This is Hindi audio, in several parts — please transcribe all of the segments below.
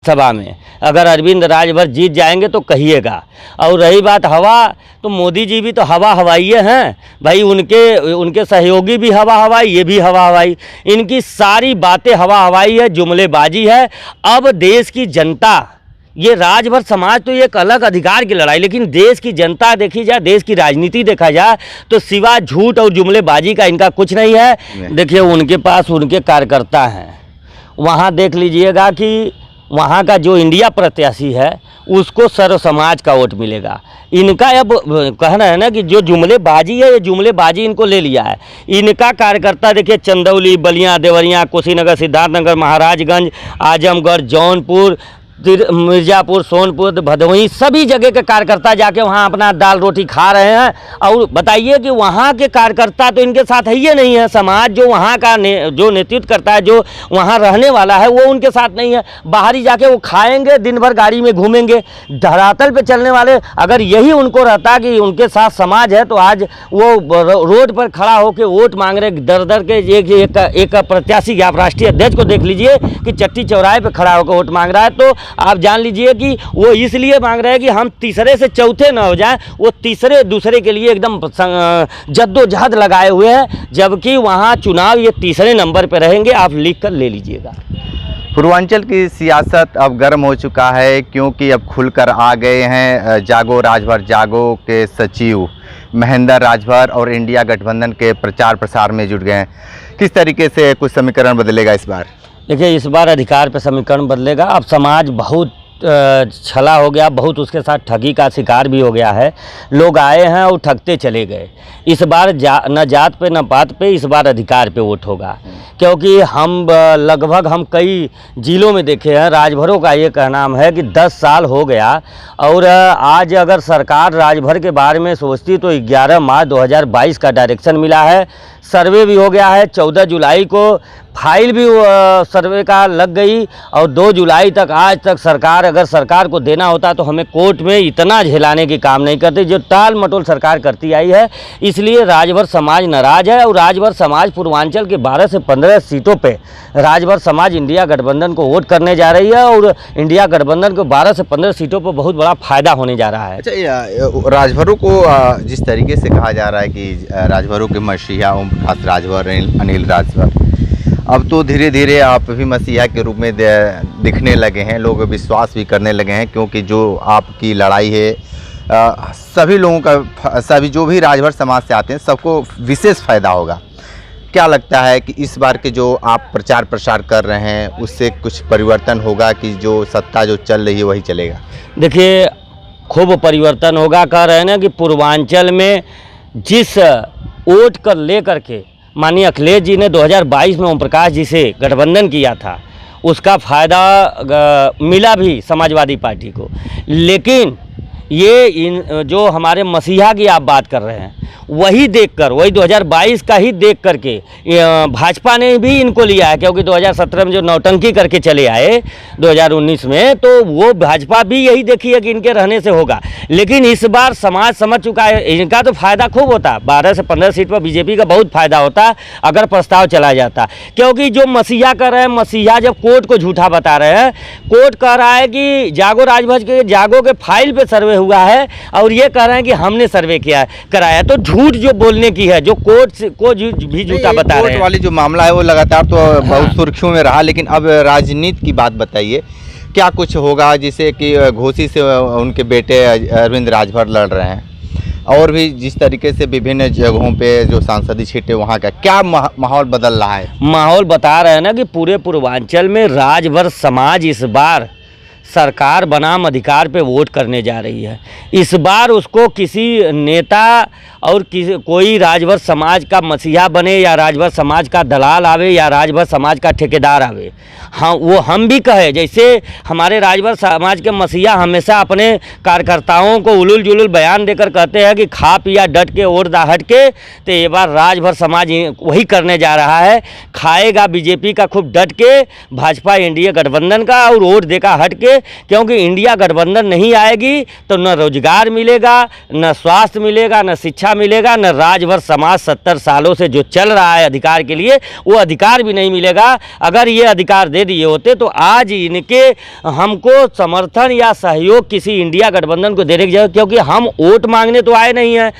लोकसभा में। अगर अरविंद राजभर जीत जाएंगे तो कहिएगा। और रही बात हवा, तो मोदी जी भी तो हवा हवाई हैं भाई, उनके सहयोगी भी हवा हवाई, ये भी हवा हवाई, इनकी सारी बातें हवा हवाई है, जुमलेबाजी है। अब देश की जनता, ये राजभर समाज तो एक अलग अधिकार की लड़ाई, लेकिन देश की जनता देखी जाए, देश की राजनीति देखा जाए तो सिवा झूठ और जुमलेबाजी का इनका कुछ नहीं है। देखिए उनके पास उनके कार्यकर्ता हैं, वहाँ देख लीजिएगा कि वहाँ का जो इंडिया प्रत्याशी है उसको सर्व समाज का वोट मिलेगा। इनका अब कहना है ना कि जो जुमलेबाजी है, ये जुमलेबाजी इनको ले लिया है। इनका कार्यकर्ता देखिए चंदौली, बलिया, देवरिया, कुशीनगर, सिद्धार्थनगर, महाराजगंज, आजमगढ़, जौनपुर, मिर्ज़ापुर, सोनपुर, भदोही, सभी जगह के कार्यकर्ता जाके वहाँ अपना दाल रोटी खा रहे हैं। और बताइए कि वहाँ के कार्यकर्ता तो इनके साथ है ही नहीं है। समाज जो वहाँ का जो नेतृत्व करता है, जो वहाँ रहने वाला है, वो उनके साथ नहीं है। बाहर ही जाके वो खाएंगे, दिन भर गाड़ी में घूमेंगे। धरातल पे चलने वाले अगर यही उनको रहता कि उनके साथ समाज है, तो आज वो रोड पर खड़ा होकर वोट मांग रहे दर दर के। एक प्रत्याशी, आप राष्ट्रीय अध्यक्ष को देख लीजिए कि चट्टी चौराहे पर खड़ा होकर वोट मांग रहा है। तो आप जान लीजिए कि वो इसलिए मांग रहे हैं कि हम तीसरे से चौथे न हो जाएं। वो तीसरे दूसरे के लिए एकदम जद्दोजहद लगाए हुए हैं, जबकि वहाँ चुनाव ये तीसरे नंबर पे रहेंगे। आप लिख कर ले लीजिएगा। पूर्वांचल की सियासत अब गर्म हो चुका है, क्योंकि अब खुलकर आ गए हैं जागो राजभर जागो के सचिव महेंद्र राजभर और इंडिया गठबंधन के प्रचार प्रसार में जुट गए हैं। किस तरीके से कुछ समीकरण बदलेगा इस बार? देखिए इस बार अधिकार पे समीकरण बदलेगा। अब समाज बहुत छला हो गया, बहुत उसके साथ ठगी का शिकार भी हो गया है। लोग आए हैं और ठगते चले गए। इस बार न जात पे न पात पे, इस बार अधिकार पे वोट होगा। क्योंकि हम लगभग हम कई जिलों में देखे हैं, राजभरों का ये कहना है कि 10 साल हो गया। और आज अगर सरकार राजभर के बारे में सोचती तो 11 मार्च 2022 का डायरेक्शन मिला है, सर्वे भी हो गया है। 14 जुलाई को फाइल भी सर्वे का लग गई और 2 जुलाई तक, आज तक अगर सरकार को देना होता तो हमें कोर्ट में इतना झेलाने की काम नहीं करती, जो टाल मटोल सरकार करती आई है। इसलिए राजभर समाज नाराज है। और राजभर समाज पूर्वांचल के 12 से 15 सीटों पे राजभर समाज इंडिया गठबंधन को वोट करने जा रही है। और इंडिया गठबंधन को 12 से 15 सीटों पर बहुत बड़ा फायदा होने जा रहा है। अच्छा, राजभरों को जिस तरीके से कहा जा रहा है कि राजभरों के मसीहा ओम प्रकाश राजभर, अनिल राजभर, अब तो धीरे धीरे आप भी मसीहा के रूप में दिखने लगे हैं। लोग विश्वास भी करने लगे हैं, क्योंकि जो आपकी लड़ाई है सभी लोगों का, सभी जो भी राजभर समाज से आते हैं सबको विशेष फ़ायदा होगा। क्या लगता है कि इस बार के जो आप प्रचार प्रसार कर रहे हैं उससे कुछ परिवर्तन होगा, कि जो सत्ता जो चल रही है वही चलेगा? देखिए खूब परिवर्तन होगा। कह रहे हैं ना कि पूर्वांचल में जिस वोट कर ले करके माननीय अखिलेश जी ने 2022 में ओम प्रकाश जी से गठबंधन किया था, उसका फ़ायदा मिला भी समाजवादी पार्टी को। लेकिन ये जो हमारे मसीहा की आप बात कर रहे हैं, वही देखकर, वही 2022 का ही देख करके भाजपा ने भी इनको लिया है। क्योंकि 2017 में जो नौटंकी करके चले आए 2019 में, तो वो भाजपा भी यही देखी है कि इनके रहने से होगा। लेकिन इस बार समाज समझ चुका है, इनका तो फ़ायदा खूब होता। 12 से 15 सीट पर बीजेपी का बहुत फ़ायदा होता अगर प्रस्ताव चला जाता। क्योंकि जो मसीहा कर रहे हैं, मसीहा जब कोर्ट को झूठा बता रहे हैं, कोर्ट कह रहा है कि जागो राजभर के जागो के फाइल पर सर्वे हुआ है, और ये कह रहे हैं कि हमने सर्वे किया कराया। तो झूठ जो बोलने की है, जो कोर्ट को भी झूठा बता रहे हैं। कोर्ट वाली जो मामला है वो लगातार तो बहुत सुर्खियों में रहा। लेकिन अब राजनीति की बात बताइए, क्या कुछ होगा जिसे कि घोसी से उनके बेटे अरविंद राजभर लड़ रहे हैं, और भी जिस तरीके से विभिन्न जगहों पे जो सांसदीय सीटें, वहाँ का क्या माहौल बदल रहा है? माहौल बता रहे हैं ना कि पूरे पूर्वांचल में राजभर समाज इस बार सरकार बनाम अधिकार पे वोट करने जा रही है। इस बार उसको किसी नेता और कोई राजभर समाज का मसीहा बने, या राजभर समाज का दलाल आवे, या राजभर समाज का ठेकेदार आवे, हाँ वो हम भी कहे, जैसे हमारे राजभर समाज के मसीहा हमेशा अपने कार्यकर्ताओं को उलुल जुलुल बयान देकर कहते हैं कि खा पिया डट के और दा हट के, तो ये बार राजभर समाज वही करने जा रहा है। खाएगा बीजेपी का खूब डट के, भाजपा इंडिया गठबंधन का, और वोट देगा हट के। क्योंकि इंडिया गठबंधन नहीं आएगी तो न रोजगार मिलेगा, न स्वास्थ्य मिलेगा, न शिक्षा मिलेगा, न राजभर समाज 70 सालों से जो चल रहा है अधिकार के लिए वो अधिकार भी नहीं मिलेगा। अगर ये अधिकार दे दिए होते तो आज इनके हमको समर्थन या सहयोग किसी इंडिया गठबंधन को देने की जरूरत, क्योंकि हम वोट मांगने तो आए नहीं हैं।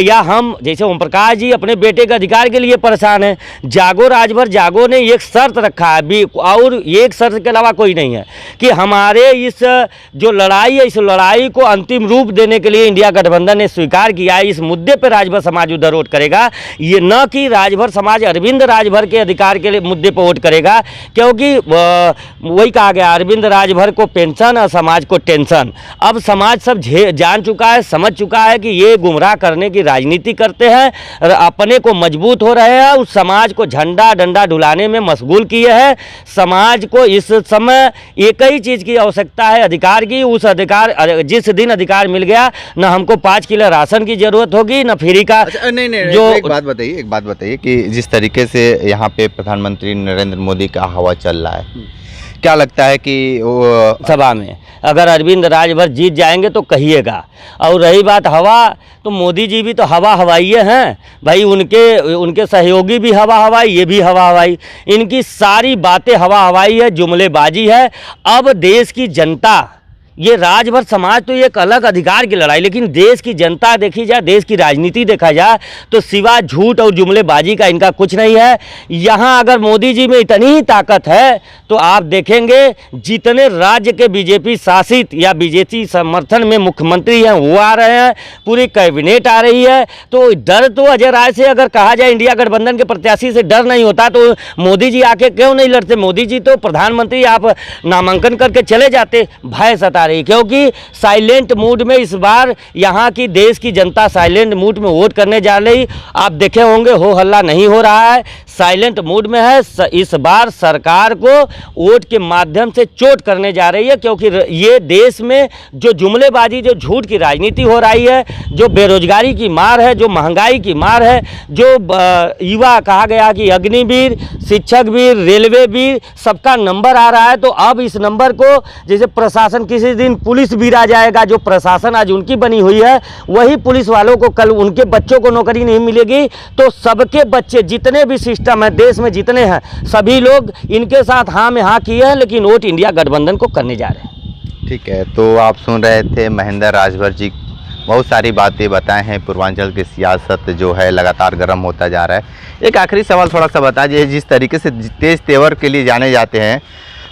या हम जैसे ओम प्रकाश जी अपने बेटे के अधिकार के लिए परेशान हैं। जागो राजभर जागो ने एक शर्त रखा है भी, और एक शर्त के अलावा कोई नहीं है कि हमारे इस जो लड़ाई है इस लड़ाई को अंतिम रूप देने के लिए इंडिया गठबंधन ने स्वीकार किया है। इस मुद्दे पर राजभर समाज उधर वोट करेगा, ये न कि राजभर समाज अरविंद राजभर के अधिकार के लिए मुद्दे पर वोट करेगा, क्योंकि वही कहा गया अरविंद राजभर को पेंशन और समाज को टेंशन। अब समाज सब जान चुका है, समझ चुका है कि ये गुमराह करने की राजनीति करते हैं, अपने को मजबूत हो रहे हैं, उस समाज को झंडा डंडा ढुलाने में मशगूल किए हैं। समाज को इस समय एक ही चीज़ की आवश्यकता है, अधिकार की। उस अधिकार जिस दिन अधिकार मिल गया न हमको 5 किलो राशन की जरूरत होगी न फ्री का। अच्छा, नहीं जो एक बात बताइए कि जिस तरीके से यहाँ पे प्रधानमंत्री नरेंद्र मोदी का हवा चल रहा है, क्या लगता है कि वो सभा में अगर अरविंद राजभर जीत जाएंगे तो कहिएगा। और रही बात हवा, तो मोदी जी भी तो हवा हवाई हैं भाई, उनके सहयोगी भी हवा हवाई, ये भी हवा हवाई, इनकी सारी बातें हवा हवाई है, जुमलेबाजी है। अब देश की जनता, ये राजभर समाज तो एक अलग अधिकार की लड़ाई, लेकिन देश की जनता देखी जाए, देश की राजनीति देखा जाए तो सिवा झूठ और जुमलेबाजी का इनका कुछ नहीं है। यहाँ अगर मोदी जी में इतनी ही ताकत है तो आप देखेंगे जितने राज्य के बीजेपी शासित या बीजेपी समर्थन में मुख्यमंत्री हैं वो आ रहे हैं, पूरी कैबिनेट आ रही है। तो डर तो अजय राय से अगर कहा जाए इंडिया गठबंधन के प्रत्याशी से डर नहीं होता तो मोदी जी आके क्यों नहीं लड़ते। मोदी जी तो प्रधानमंत्री आप नामांकन करके चले जाते, भय सता रही, क्योंकि साइलेंट मूड में इस बार यहाँ की देश की जनता साइलेंट मूड में वोट करने जा रही। आप देखे होंगे हो हल्ला नहीं हो रहा है, साइलेंट मूड में है। इस बार सरकार को वोट के माध्यम से चोट करने जा रही है, क्योंकि ये देश में जो जुमलेबाजी, जो झूठ की राजनीति हो रही है, जो बेरोजगारी की मार है, जो महंगाई की मार है, जो युवा कहा गया कि अग्निवीर, शिक्षक वीर, रेलवे वीर, सबका नंबर आ रहा है। तो अब इस नंबर को जैसे प्रशासन, किसी दिन पुलिस वीर आ जाएगा, जो प्रशासन आज उनकी बनी हुई है, वही पुलिस वालों को कल उनके बच्चों को नौकरी नहीं मिलेगी। तो सबके बच्चे जितने भी सिस्टम है देश में जितने हैं, सभी लोग इनके साथ हाँ में हाँ किए हैं, लेकिन वोट इंडिया गठबंधन को करने जा रहे हैं। ठीक है, तो आप सुन रहे थे महेंद्र राजभर जी, बहुत सारी बातें बताए हैं। पूर्वांचल की सियासत जो है लगातार गर्म होता जा रहा है। एक आखिरी सवाल थोड़ा सा बता दीजिए, जिस तरीके से तेज तेवर के लिए जाने जाते हैं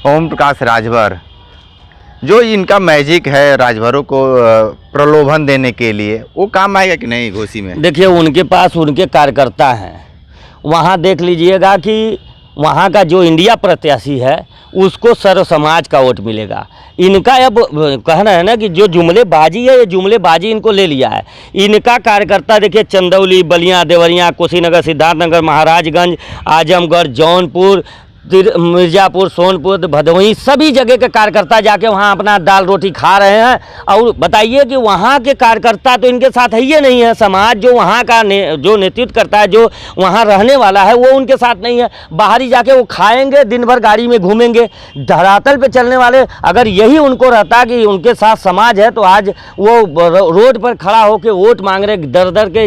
ओम प्रकाश राजभर, जो इनका मैजिक है राजभरों को प्रलोभन देने के लिए, वो काम आएगा कि नहीं घोसी में? देखिए उनके पास उनके कार्यकर्ता हैं, वहाँ देख लीजिएगा कि वहाँ का जो इंडिया प्रत्याशी है उसको सर्व समाज का वोट मिलेगा। इनका अब कहना है ना कि जो जुमलेबाजी है, ये जुमलेबाजी इनको ले लिया है। इनका कार्यकर्ता देखिए चंदौली, बलिया, देवरिया, कुशीनगर, सिद्धार्थनगर, महाराजगंज, आजमगढ़, जौनपुर, मिर्ज़ापुर, सोनपुर, भदोही, सभी जगह के कार्यकर्ता जाके वहाँ अपना दाल रोटी खा रहे हैं। और बताइए कि वहाँ के कार्यकर्ता तो इनके साथ है ही नहीं है। समाज जो वहाँ का जो नेतृत्व करता है, जो वहाँ रहने वाला है, वो उनके साथ नहीं है। बाहरी जाके वो खाएंगे, दिन भर गाड़ी में घूमेंगे। धरातल पे चलने वाले अगर यही उनको रहता कि उनके साथ समाज है, तो आज वो रोड पर खड़ा होकर वोट मांग रहे दर दर के।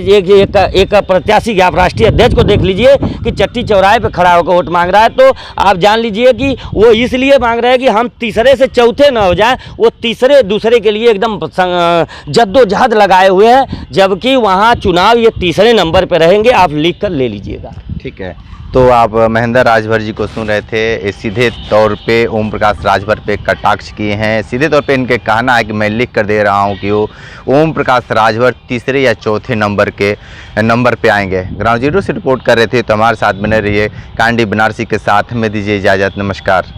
एक प्रत्याशी, आप राष्ट्रीय अध्यक्ष को देख लीजिए कि चट्टी चौराहे पर खड़ा होकर वोट मांग रहा है। तो आप जान लीजिए कि वो इसलिए मांग रहे हैं कि हम तीसरे से चौथे न हो जाएं। वो तीसरे दूसरे के लिए एकदम जद्दोजहद लगाए हुए हैं, जबकि वहाँ चुनाव ये तीसरे नंबर पे रहेंगे। आप लिख कर ले लीजिएगा। ठीक है, तो आप महेंद्र राजभर जी को सुन रहे थे। सीधे तौर पे ओम प्रकाश राजभर पे कटाक्ष किए हैं। सीधे तौर पे इनके कहना है कि मैं लिख कर दे रहा हूं कि वो ओम प्रकाश राजभर तीसरे या चौथे नंबर पे आएंगे। ग्राउंड जीरो से रिपोर्ट कर रहे थे, तो हमारे साथ बने रहिए। कांडी बनारसी के साथ में दीजिए इजाज़त। नमस्कार।